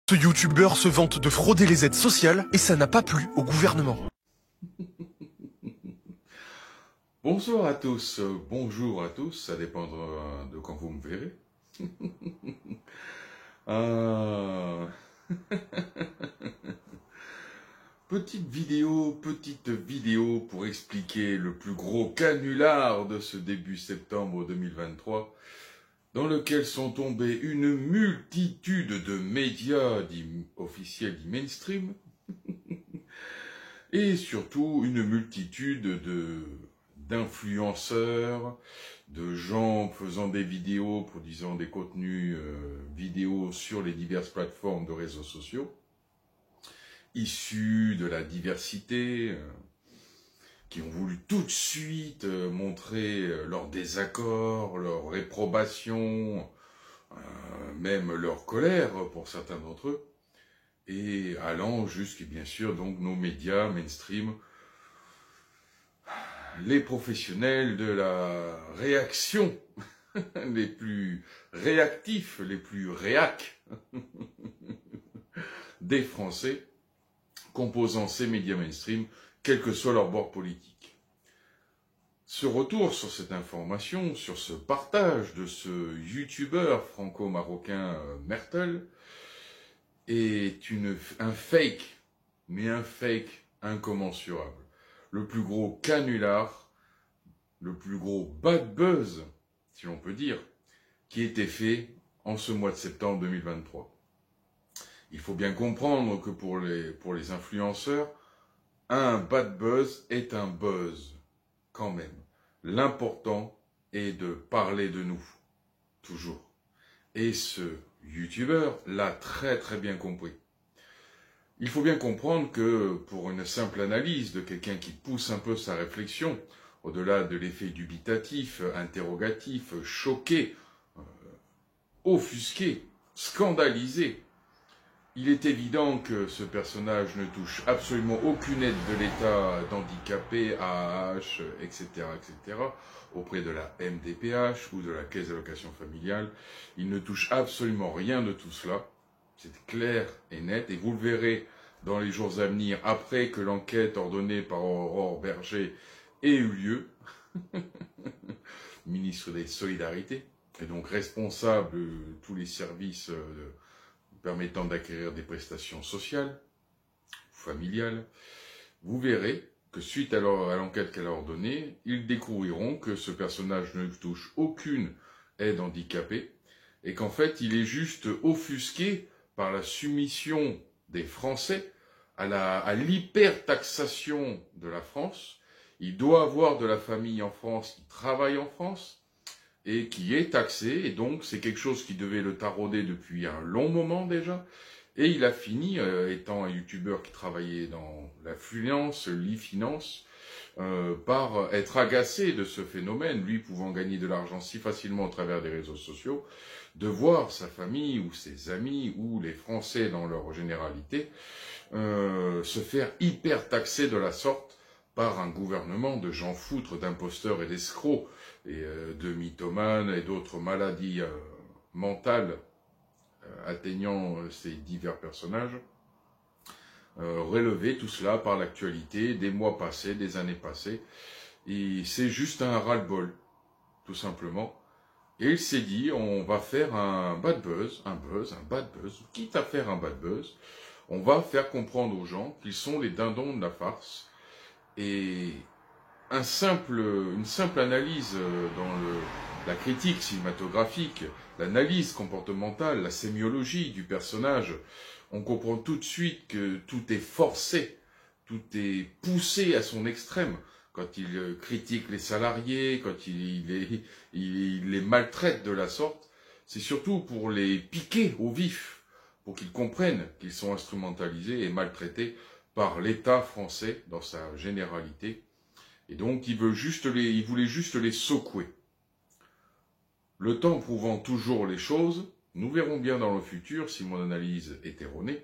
Ce youtubeur se vante de frauder les aides sociales et ça n'a pas plu au gouvernement. Bonsoir à tous, bonjour à tous, ça dépendra de quand vous me verrez. Ah. Petite vidéo pour expliquer le plus gros canular de ce début septembre 2023, dans lequel sont tombés une multitude de médias dits officiels, dits mainstream, et surtout une multitude d'influenceurs, de gens faisant des vidéos, produisant des contenus vidéo sur les diverses plateformes de réseaux sociaux, issus de la diversité, qui ont voulu tout de suite montrer leur désaccord, leur réprobation, même leur colère pour certains d'entre eux, et allant jusqu'à bien sûr donc nos médias mainstream, les professionnels de la réaction, les plus réactifs, les plus réacs des Français composant ces médias mainstream, quel que soit leur bord politique. Ce retour sur cette information, sur ce partage de ce youtubeur franco-marocain Mertel, est un fake, mais un fake incommensurable. Le plus gros canular, le plus gros bad buzz, si l'on peut dire, qui a été fait en ce mois de septembre 2023. Il faut bien comprendre que pour les influenceurs, un bad buzz est un buzz, quand même. L'important est de parler de nous, toujours. Et ce youtubeur l'a très très bien compris. Il faut bien comprendre que pour une simple analyse de quelqu'un qui pousse un peu sa réflexion, au-delà de l'effet dubitatif, interrogatif, choqué, offusqué, scandalisé, il est évident que ce personnage ne touche absolument aucune aide de l'État d'handicapés, AAH, etc., etc., auprès de la MDPH ou de la Caisse d'allocation familiale. Il ne touche absolument rien de tout cela. C'est clair et net, et vous le verrez dans les jours à venir, après que l'enquête ordonnée par Aurore Berger ait eu lieu, ministre des Solidarités, et donc responsable de tous les services permettant d'acquérir des prestations sociales, familiales, vous verrez que suite à l'enquête qu'elle a ordonnée, ils découvriront que ce personnage ne touche aucune aide handicapée, et qu'en fait il est juste offusqué par la soumission des Français à l'hypertaxation de la France. Il doit avoir de la famille en France qui travaille en France et qui est taxé, et donc c'est quelque chose qui devait le tarauder depuis un long moment déjà, et il a fini, étant un youtubeur qui travaillait dans l'affluence, l'e-finance, par être agacé de ce phénomène, lui pouvant gagner de l'argent si facilement au travers des réseaux sociaux, de voir sa famille ou ses amis ou les Français dans leur généralité se faire hyper taxer de la sorte par un gouvernement de gens foutres, d'imposteurs et d'escrocs, et de mythomanes et d'autres maladies mentales atteignant ces divers personnages, relever tout cela par l'actualité des mois passés, des années passées, et c'est juste un ras-le-bol, tout simplement. Et il s'est dit, on va faire un bad buzz, un bad buzz, quitte à faire un bad buzz, on va faire comprendre aux gens qu'ils sont les dindons de la farce, et une simple analyse dans la critique cinématographique, l'analyse comportementale, la sémiologie du personnage, on comprend tout de suite que tout est forcé, tout est poussé à son extrême. Quand il critique les salariés, quand il les maltraite de la sorte, c'est surtout pour les piquer au vif, pour qu'ils comprennent qu'ils sont instrumentalisés et maltraités par l'État français dans sa généralité. Et donc, il voulait juste les secouer. Le temps prouvant toujours les choses, nous verrons bien dans le futur si mon analyse est erronée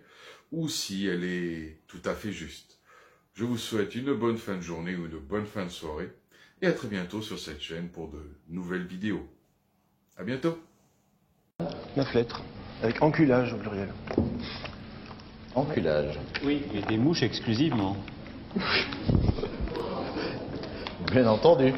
ou si elle est tout à fait juste. Je vous souhaite une bonne fin de journée ou une bonne fin de soirée et à très bientôt sur cette chaîne pour de nouvelles vidéos. À bientôt. 9 lettres, avec enculage au pluriel. Enculage. Oui, et des mouches exclusivement. Bien entendu.